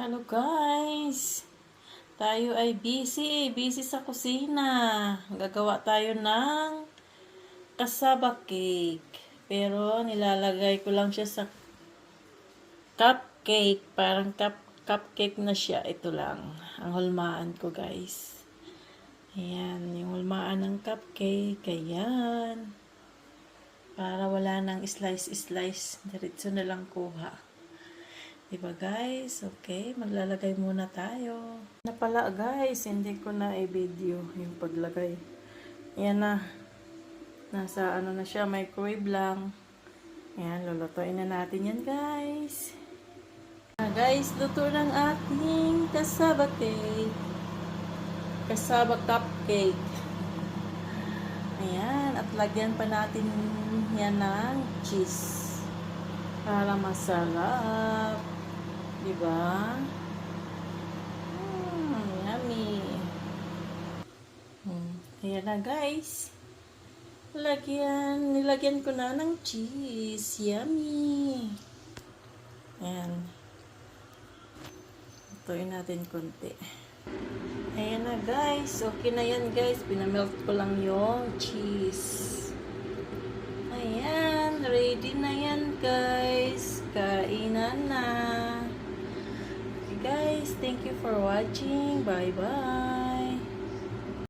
Hello guys! Tayo ay busy sa kusina. Gagawa tayo ng cassava cake. Pero nilalagay ko lang siya sa cupcake. Parang cupcake na siya. Ito lang. Ang hulmaan ko guys. Ayan, yung hulmaan ng cupcake. Ayan. Para wala nang slice. Diretso na lang kuha. Diba guys? Okay, maglalagay muna tayo. Na pala guys, hindi ko na i-video yung paglagay. Yan na. Nasa ano na siya, microwave lang. Ayan, lulutuin na natin yan guys. Guys, luto ng ating cassava cake. Cassava cupcake. Ayan, at lagyan pa natin yan ng cheese. Para masarap. Diba? Yummy. Ayan na guys. Nilagyan ko na ng cheese. Yummy. Ayan. Lutuin natin konti. Ayan na guys. Okay na yan guys. Pinamelt ko lang yung cheese. Ayan. Ready na yan guys. Kainan na. Guys, thank you for watching. Bye bye.